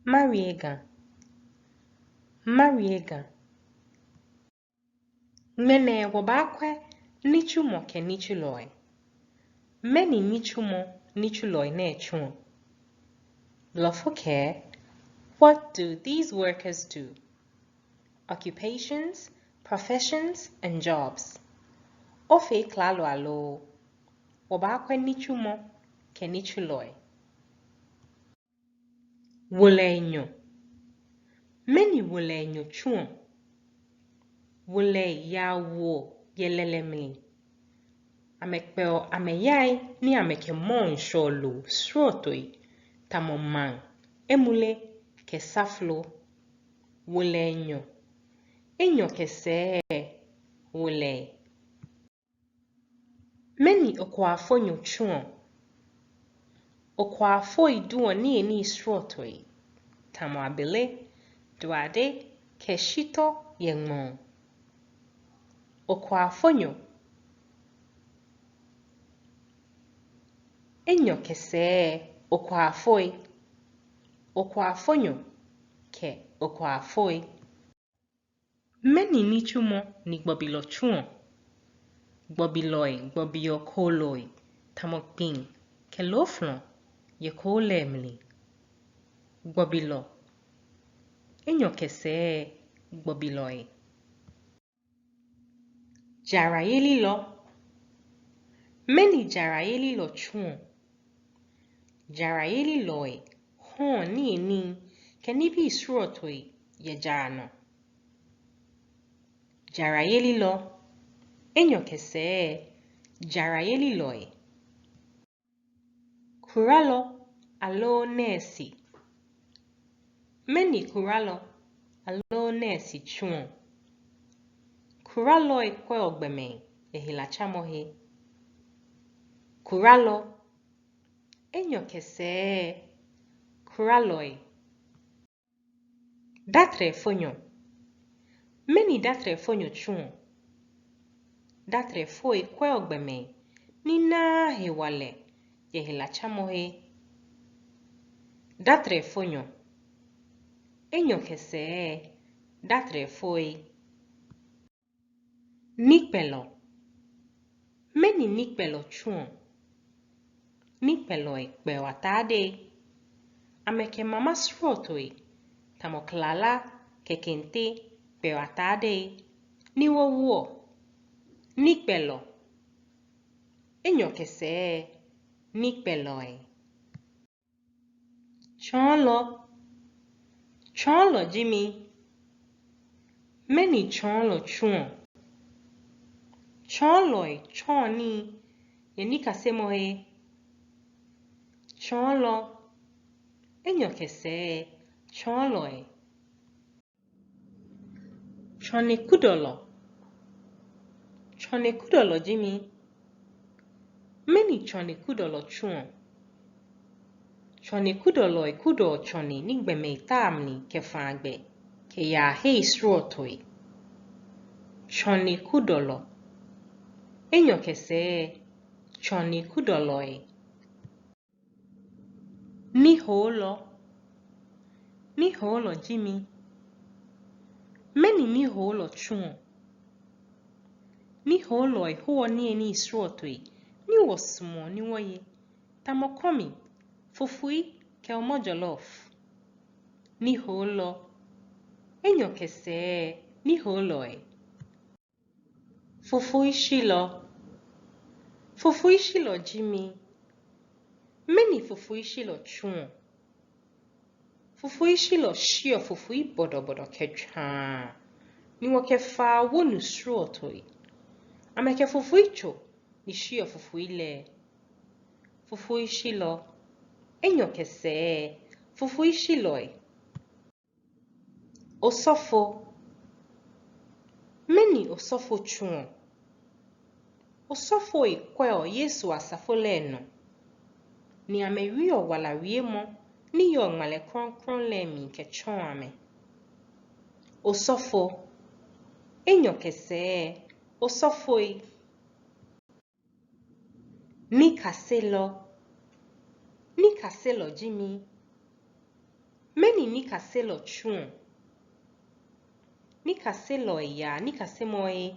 Mariega. Mariega. Mene wabakwe nichumo ke nichuloi. Many nichumo nichuloi ne chun. Lofoke. What do these workers do? Occupations, professions, and jobs. Ofe klalo alo. Wabakwe nichumo ke nichuloi. Wulenyo. Many wulenyo chun. Wule ya wo yelelemli. Amekpeo ameyai ni amekemon sholu srotoi tamomang emule kesaflo wulenyo. Enyo kese wule. Many okwafonyo chun. Okwafoi duo ni srotoi tamo abele duade keshito yengmon. Okwafonyo. Enyo kese okwafoi. Okwafonyo ke okwafoi. Many nichumo ni gbobilo chun. Gbobiloi gbobio koloi tamokpin ke loflon ye kolemli. Gbobilo. Enyo kese gbobiloi. Jarayeli lo. Many jarayeli lo chun. Jarayeli loi hon ni ke nibi srotoi ye jarano. Jarayeli lo. Enyo kese jarayeli loi. Kuralo alo nesi. Many kuralo alo nesi chun. Kuraloi kwe ogbeme ehilachamohe. Kuralo. Enyo kese kuraloi. Datre fonyo. Many datre fonyo chun. Datre foi kwe ogbeme ni na hewale yehilachamohe. Datre fonyo. Enyo kese datre foi. Nikpelo. Many nikpelo chun. Nikpelo ekpe watade. Ameke mama srotoi. Tamoklala kekente pe watade. Niwo wo. Nikpelo. Enyo kese nikpeloi. Chonlo. Chonlo Jimmy. Many chonlo chun. Chonloi choni yenika semohe. Chonlo. Enyo kese chonloi. Chone kudolo. Chone kudolo Jimmy. Many chone kudolo chun. Chone kudolo kudo chone nigbeme tamni kefangbe ke ya hei srotoi. Chone kudolo. Enyo kese chone kudoloi. Ni holo. Ni holo Jimmy. Many ni holo chun. Ni holo huo ni srotoi. Ni wosmo ni woye. Tamokomi. Fufui ke omo jollof. Ni holo. Enyo kese ni holoi. Fufui shilo. Fufui shilo Jimmy. Many fufui shilo chun. Fufui shilo shio fufui bodo kechan. Ni woke fa wonu srotoi. Ameke fufui cho ni shio fufui le. Fufui shilo. Enyo kese fufui shiloi. Osofo. Many osofo chun. Osofo ikweo Yesu asafoleno. Ni ame rio wala riemo ni yo ngale kron lemi ke chon ame. Osofo. Enyo kese osofoi. Ni kaselo. Ni kaselo Jimmy. Many ni ni kaselo chuon. Ni kaselo ya ni kasemoe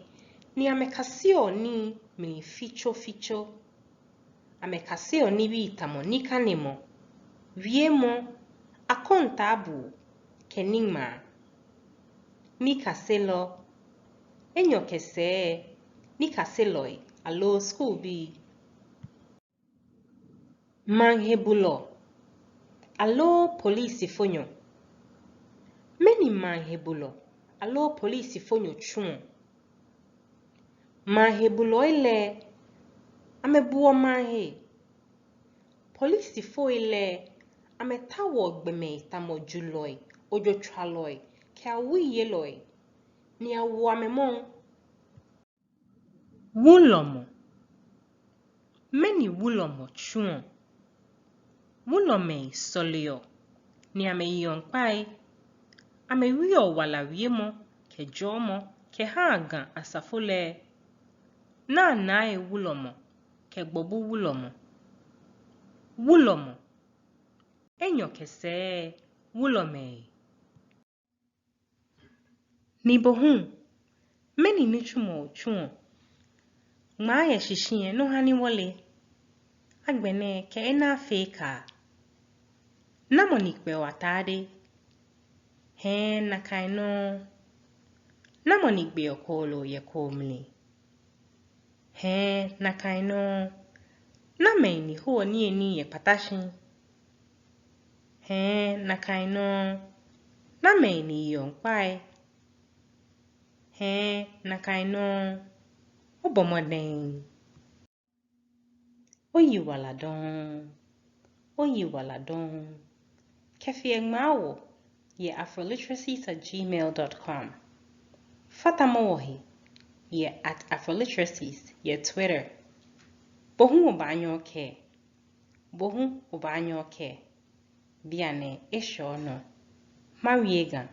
ni amekasio ni mini ficho. Amekasio ni vitamo ni kanimo. Viemo akontabu kenima. Ni kaselo enyo kese ni kaseloi alo school bi. Manhebulo alo polisi fonyo. Meni manhebulo alo polisi fonyo chun. Manhebulo ile amebuo manhe. Polisi fo ile ametawo gbeme tamo juloi ojo traloi ke awi yeloi ni awo amemon. Wulomo meni wulomo chun. Wulome solio ni ame yonkpai. Ame wio wala wiemo ke jomo ke hagan asafole. Na nae wulomo ke gbobu wulomo. Wulomo enyo kese wulome. Ni bohun meni nichumo chun. Maaye shishinye no hani wole. Agbene ke ena feka. Namonikbe watade. He nakaino. Namonikbe okolo ye komli. He nakaino. Nameni huo ni ye patashin. He nakaino. Nameni yonkpai. He nakaino. Obomoden. Oyi waladon. Kefi egmawo ye afroliteracies@gmail.com. Fatamohi ye @afroliteracies ye Twitter. Bohun obanyo ke. Biane esho no. Mariega.